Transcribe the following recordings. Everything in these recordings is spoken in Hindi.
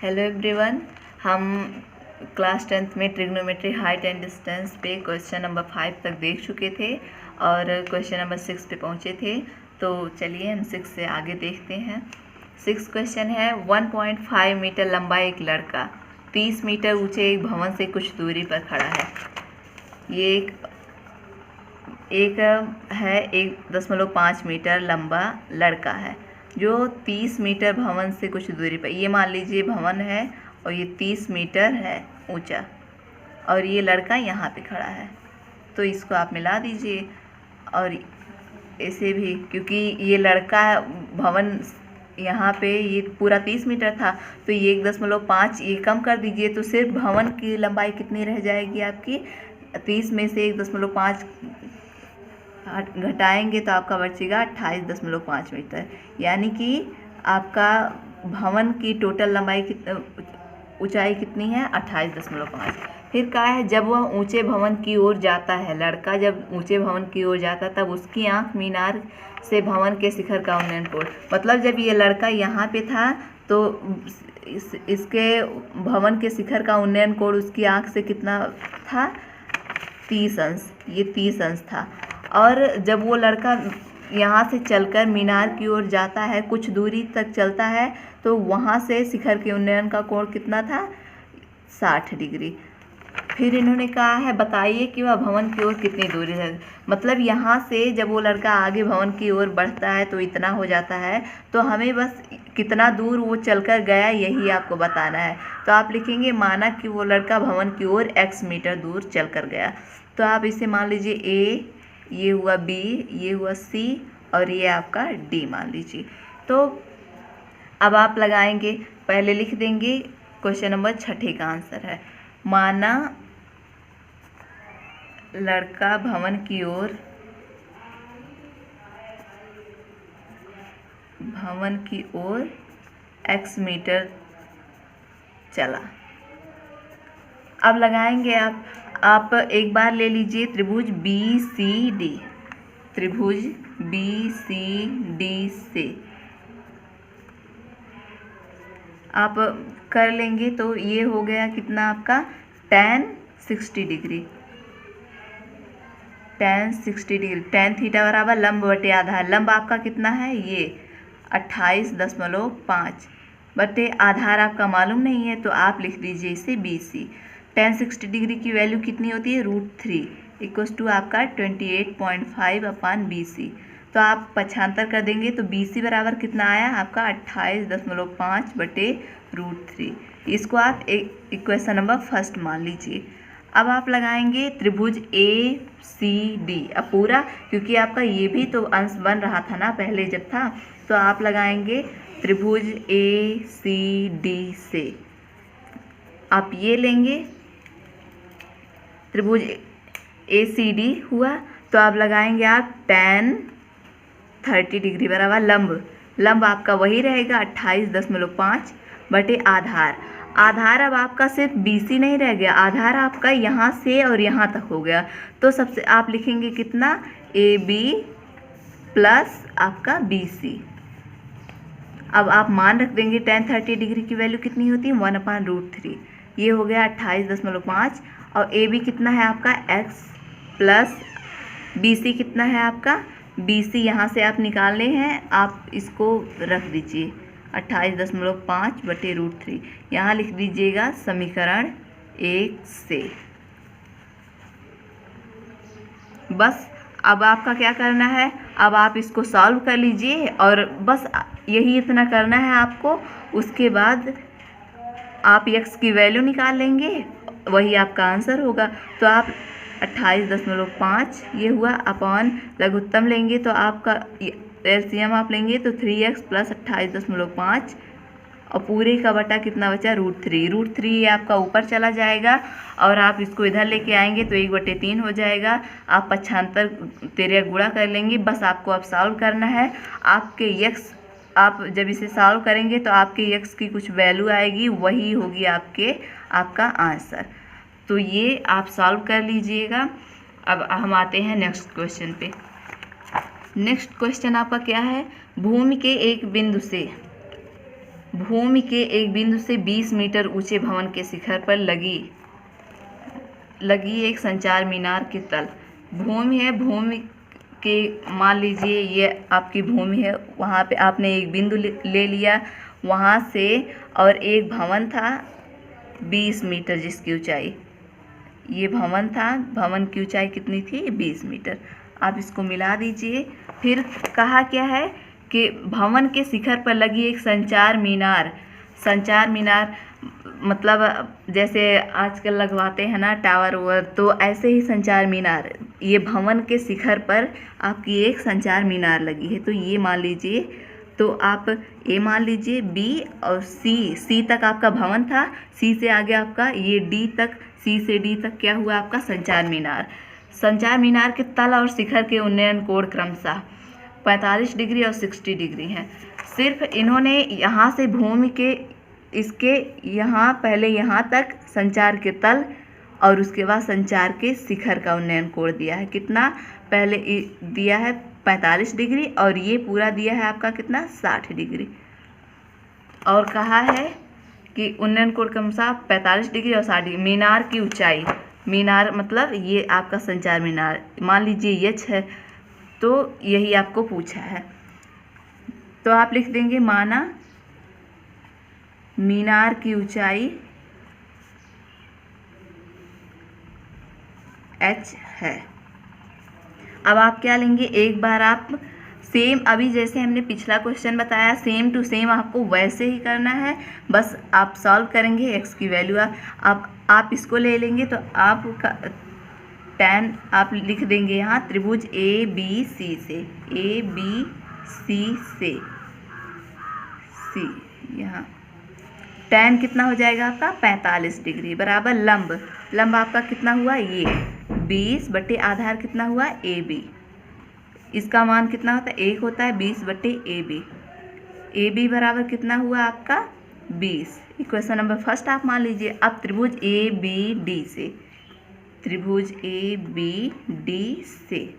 हेलो एवरीवन, हम क्लास 10th में ट्रिग्नोमेट्री हाइट एंड डिस्टेंस पे क्वेश्चन नंबर 5 तक देख चुके थे और क्वेश्चन नंबर 6 पे पहुँचे थे। तो चलिए हम 6 से आगे देखते हैं। 6 क्वेश्चन है, 1.5 मीटर लंबा एक लड़का 30 मीटर ऊंचे एक भवन से कुछ दूरी पर खड़ा है। ये एक है 1.5 मीटर लंबा लड़का है जो 30 मीटर भवन से कुछ दूरी पर, ये मान लीजिए भवन है और ये 30 मीटर है ऊंचा और ये लड़का यहाँ पे खड़ा है। तो इसको आप मिला दीजिए और इसे भी, क्योंकि ये लड़का भवन यहाँ पे ये पूरा 30 मीटर था तो ये 1.5 ये कम कर दीजिए, तो सिर्फ भवन की लंबाई कितनी रह जाएगी आपकी, 30 में से 1.5 घटाएंगे तो आपका बचेगा 28.5 मीटर। यानी कि आपका भवन की टोटल लंबाई ऊंचाई कितनी है, 28.5। फिर क्या है, जब वह ऊंचे भवन की ओर जाता है, लड़का जब ऊंचे भवन की ओर जाता तब उसकी आंख मीनार से भवन के शिखर का उन्नयन कोण, मतलब जब ये लड़का यहाँ पे था तो इसके भवन के शिखर का उन्नयन कोण उसकी आंख से कितना था, 30 अंश। ये 30 अंश था। और जब वो लड़का यहाँ से चलकर मीनार की ओर जाता है, कुछ दूरी तक चलता है, तो वहाँ से शिखर के उन्नयन का कोण कितना था, 60 डिग्री। फिर इन्होंने कहा है बताइए कि वह भवन की ओर कितनी दूरी है, मतलब यहाँ से जब वो लड़का आगे भवन की ओर बढ़ता है तो इतना हो जाता है, तो हमें बस कितना दूर वो चलकर गया यही आपको बताना है। तो आप लिखेंगे माना कि वो लड़का भवन की ओर x मीटर दूर चलकर गया। तो आप इसे मान लीजिए a, ये हुआ b, ये हुआ c और ये आपका d मान लीजिए। तो अब आप लगाएंगे, पहले लिख देंगे क्वेश्चन नंबर 6 का आंसर है, माना लड़का भवन की ओर x मीटर चला। अब लगाएंगे आप एक बार ले लीजिए त्रिभुज BCD, त्रिभुज BCD से आप कर लेंगे तो ये हो गया कितना आपका tan 60 degree, tan 60 degree, tan theta बराबर लंब बटे आधार। लंब आपका कितना है, ये 28.5 बटे आधार आपका मालूम नहीं है तो आप लिख दीजिए इसे BC। tan 60 डिग्री की वैल्यू कितनी होती है, √3 = आपका 28.5/BC। तो आप पक्षांतर कर देंगे तो BC बराबर कितना आया आपका 28.5 बटे √3। इसको आप इक्वेशन नंबर 1 मान लीजिए। अब आप लगाएंगे त्रिभुज ACD, अब पूरा, क्योंकि आपका ये भी तो अंश बन रहा था ना पहले जब था, तो आप लगाएंगे त्रिभुज ACD से आप ये लेंगे, त्रिभुज ACD हुआ तो आप लगाएंगे आप tan 30 डिग्री बराबर लंब आपका वही रहेगा 28.5 बटे आधार। आधार अब आपका सिर्फ BC नहीं रह गया, आधार आपका यहाँ से और यहाँ तक हो गया। तो सबसे आप लिखेंगे कितना, AB प्लस आपका BC। अब आप मान रख देंगे tan 30 डिग्री की वैल्यू कितनी होती है, 1/√3। ये हो गया 28.5 और AB कितना है आपका x प्लस BC कितना है आपका, BC यहाँ से आप निकालने हैं, आप इसको रख दीजिए 28.5 बटे √3, यहाँ लिख दीजिएगा समीकरण 1 से। बस अब आपका क्या करना है, अब आप इसको सॉल्व कर लीजिए और बस यही इतना करना है आपको। उसके बाद आप x की वैल्यू निकाल लेंगे, वही आपका आंसर होगा। तो आप 28.5 ये हुआ अपॉन लघुत्तम लेंगे तो आपका एलसीएम आप लेंगे तो 3x प्लस 28.5 और पूरे का बटा कितना बचा, √3 ये आपका ऊपर चला जाएगा और आप इसको इधर लेके आएंगे तो 1/3 हो जाएगा। आप पक्षांतर 13 गुणा कर लेंगे। बस आपको अब सॉल्व करना है। आपके x, आप जब इसे सॉल्व करेंगे तो आपके x की कुछ वैल्यू आएगी, वही होगी आपका आंसर। तो ये आप सॉल्व कर लीजिएगा। अब हम आते हैं नेक्स्ट क्वेश्चन पे। नेक्स्ट क्वेश्चन आपका क्या है, भूमि के एक बिंदु से भूमि के एक बिंदु से 20 मीटर ऊंचे भवन के शिखर पर लगी एक संचार मीनार की तल। भूमि है, भूमि के मान लीजिए ये आपकी भूमि है, वहाँ पे आपने एक बिंदु ले लिया वहाँ से, और एक भवन था 20 मीटर जिसकी ऊंचाई, ये भवन था, भवन की ऊंचाई कितनी थी 20 मीटर। आप इसको मिला दीजिए। फिर कहा क्या है कि भवन के शिखर पर लगी एक संचार मीनार। संचार मीनार मतलब जैसे आजकल लगवाते हैं ना टावर ओवर, तो ऐसे ही संचार मीनार, ये भवन के शिखर पर आपकी एक संचार मीनार लगी है। तो ये मान लीजिए, तो आप ए मान लीजिए, बी और सी तक आपका भवन था, सी से आगे आपका ये डी तक, सी से डी तक क्या हुआ आपका संचार मीनार। संचार मीनार के तल और शिखर के उन्नयन कोण क्रमशः 45 डिग्री और 60 डिग्री हैं। सिर्फ इन्होंने यहाँ से भूमि के इसके यहाँ पहले यहाँ तक संचार के तल और उसके बाद संचार के शिखर का उन्नयन कोण दिया है। कितना पहले दिया है 45 डिग्री, और ये पूरा दिया है आपका कितना 60 डिग्री। और कहा है कि उन्नयन कोण क्रमशः 45 डिग्री और 60 डिग्री। मीनार की ऊंचाई, मीनार मतलब ये आपका संचार मीनार, मान लीजिए एच है, तो यही आपको पूछा है। तो आप लिख देंगे माना मीनार की ऊंचाई h है। अब आप क्या लेंगे, एक बार आप सेम अभी जैसे हमने पिछला क्वेश्चन बताया सेम टू सेम आपको वैसे ही करना है। बस आप सॉल्व करेंगे, x की वैल्यू आप इसको ले लेंगे, तो आपका tan आप लिख देंगे यहाँ त्रिभुज ABC से, ABC से C, यहाँ tan कितना हो जाएगा आपका 45 डिग्री बराबर लंब आपका कितना हुआ, ये 20 बटे आधार कितना हुआ AB, इसका मान कितना होता है 1 होता है, 20 बटे AB बराबर कितना हुआ आपका 20। इक्वेशन नंबर फर्स्ट आप मान लीजिए। अब त्रिभुज ABD से, त्रिभुज ABD से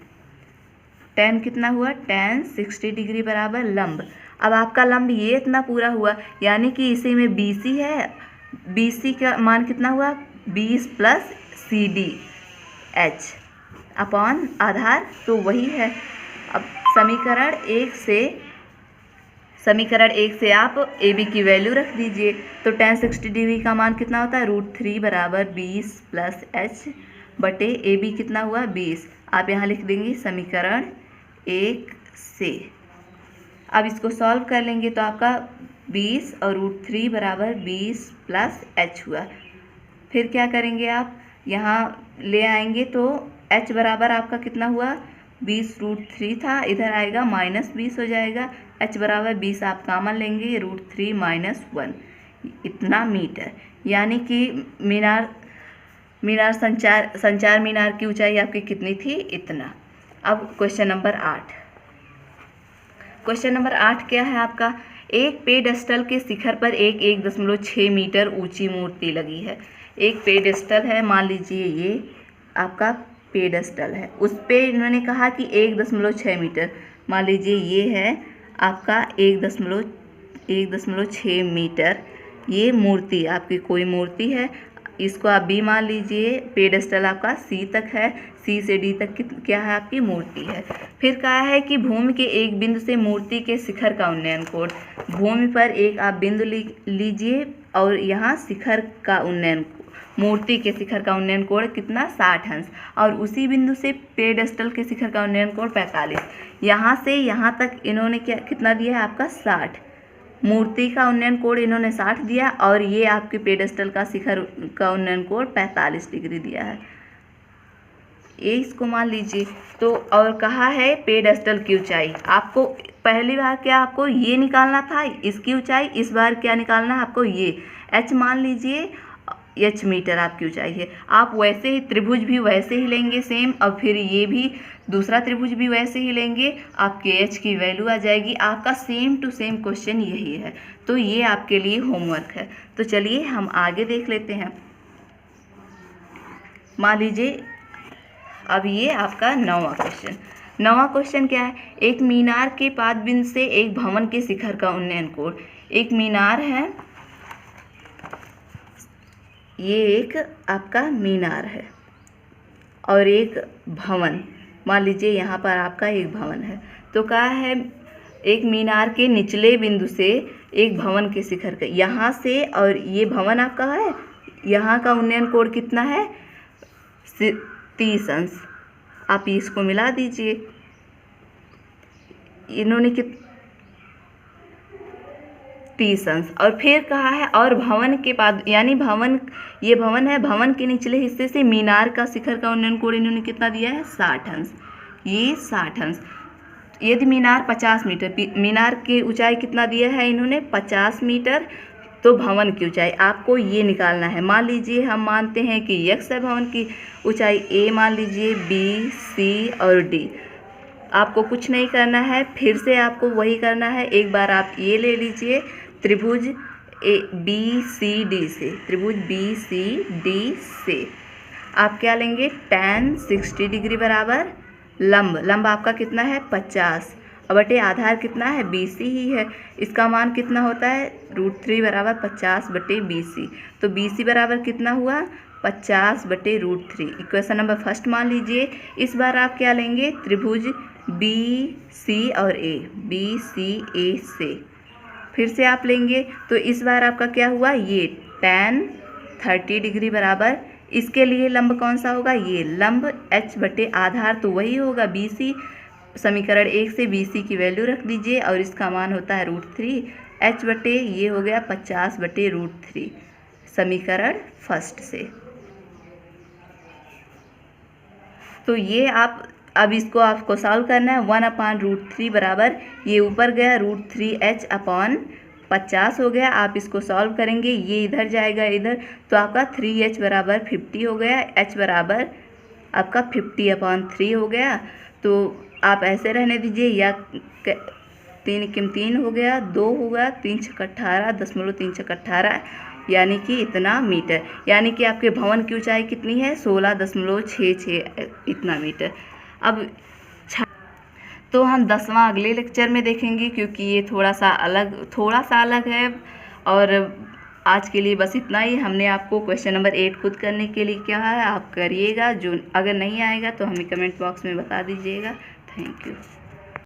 tan कितना हुआ, tan 60 डिग्री बराबर लंब। अब आपका लंब ये इतना पूरा हुआ, यानी कि इसी में BC है, BC का मान कितना हुआ 20 प्लस CD H अपॉन आधार, तो वही है। अब समीकरण एक से आप AB की वैल्यू रख दीजिए, तो tan 60 डिग्री का मान कितना होता है √3 बराबर 20 प्लस H बटे AB कितना हुआ 20। आप यहाँ लिख देंगे समीकरण 1 से। अब इसको सॉल्व कर लेंगे तो आपका 20 और √3 बराबर 20 प्लस H हुआ। फिर क्या करेंगे, आप यहाँ ले आएंगे तो H बराबर आपका कितना हुआ 20 √3 था, इधर आएगा -20 हो जाएगा। H बराबर 20 आप कॉमन लेंगे, √3 - 1 इतना मीटर, यानी कि मीनार संचार मीनार की ऊंचाई आपकी कितनी थी, इतना। अब क्वेश्चन नंबर 8। क्वेश्चन नंबर 8 क्या है आपका, एक पेडस्टल के शिखर पर एक 1.6 मीटर ऊंची मूर्ति लगी है। एक पेडस्टल है, मान लीजिए ये आपका पेडस्टल है, उस पे इन्होंने कहा कि 1.6 मीटर, मान लीजिए ये है आपका 1.6 मीटर, ये मूर्ति आपकी कोई मूर्ति है, इसको आप B मान लीजिए। पेडस्टल आपका C तक है, C से D तक क्या है आपकी मूर्ति है। फिर कहा है कि भूमि के एक बिंदु से मूर्ति के शिखर का उन्नयन कोण, भूमि पर एक आप बिंदु लीजिए और यहाँ शिखर का उन्नयन, मूर्ति के शिखर का उन्नयन कोण कितना 60 अंश, और उसी बिंदु से पेडस्टल के शिखर का उन्नयन कोण 45। यहाँ से यहाँ तक इन्होंने कितना दिया है आपका 60, मूर्ति का उन्नयन कोण इन्होंने 60 दिया, और ये आपके पेडस्टल का शिखर का उन्नयन कोण 45 डिग्री दिया है, ये इसको मान लीजिए। तो और कहा है पेडस्टल की ऊंचाई, आपको पहली बार क्या आपको ये निकालना था इसकी ऊंचाई, इस बार क्या निकालना है आपको ये H मान लीजिए, H मीटर आपकी ऊंचाई है। आप वैसे ही त्रिभुज भी वैसे ही लेंगे सेम, और फिर ये भी दूसरा त्रिभुज भी वैसे ही लेंगे, आपके H की वैल्यू आ जाएगी। आपका सेम टू सेम क्वेश्चन यही है, तो ये आपके लिए होमवर्क है। तो चलिए हम आगे देख लेते हैं। मान लीजिए अब ये आपका 9वां क्वेश्चन। 9वां क्वेश्चन क्या है, एक मीनार के पादबिंदु से एक भवन के शिखर का उन्नयन कोण। एक मीनार है, ये एक आपका मीनार है और एक भवन, मान लीजिए यहाँ पर आपका एक भवन है। तो कहा है एक मीनार के निचले बिंदु से एक भवन के शिखर का, यहाँ से, और ये भवन आपका है, यहाँ का उन्नयन कोण कितना है 30 अंश। आप इसको मिला दीजिए। इन्होंने 30 अंश। और फिर कहा है और भवन के बाद, यानी भवन, ये भवन है, भवन के निचले हिस्से से मीनार का शिखर का उन्नयन कोण इन्होंने कितना दिया है 60 अंश। ये 60 अंश। यदि मीनार 50 मीटर, मीनार की ऊंचाई कितना दिया है इन्होंने 50 मीटर, तो भवन की ऊंचाई आपको ये निकालना है। मान लीजिए हम मानते हैं कि x है भवन की ऊंचाई, a मान लीजिए, b, c और d। आपको कुछ नहीं करना है, फिर से आपको वही करना है। एक बार आप ये ले लीजिए त्रिभुज BCD से, त्रिभुज BCD से आप क्या लेंगे tan 60 डिग्री बराबर लंब, लंब आपका कितना है 50, और बटे आधार कितना है BC ही है, इसका मान कितना होता है √3 बराबर 50 बटे BC। तो BC बराबर कितना हुआ 50 बटे √3। इक्वेशन नंबर फर्स्ट मान लीजिए। इस बार आप क्या लेंगे त्रिभुज BC और A, BCA से फिर से आप लेंगे। तो इस बार आपका क्या हुआ, ये tan 30 डिग्री बराबर, इसके लिए लंब कौन सा होगा, ये लंब h बटे आधार तो वही होगा BC। समीकरण 1 से BC की वैल्यू रख दीजिए और इसका मान होता है √3। h बटे ये हो गया 50 बटे √3 समीकरण फर्स्ट से। तो ये आप अब इसको आपको सॉल्व करना है। 1/√3 बराबर, ये ऊपर गया √3h/50 हो गया। आप इसको सॉल्व करेंगे, ये इधर जाएगा इधर, तो आपका 3h बराबर 50 हो गया, h बराबर आपका 50/3 हो गया। तो आप ऐसे रहने दीजिए, या 3 हो गया, 2 होगा, 3 × 18 10.3 × 18 यानी कि इतना मीटर, यानी कि आपके भवन की ऊंचाई कितनी है 16.66 इतना मीटर। अब तो हम 10वां अगले लेक्चर में देखेंगे, क्योंकि ये थोड़ा सा अलग है। और आज के लिए बस इतना ही। हमने आपको क्वेश्चन नंबर 8 खुद करने के लिए कहा है, आप करिएगा। जो अगर नहीं आएगा तो हमें कमेंट बॉक्स में बता दीजिएगा। Thank you.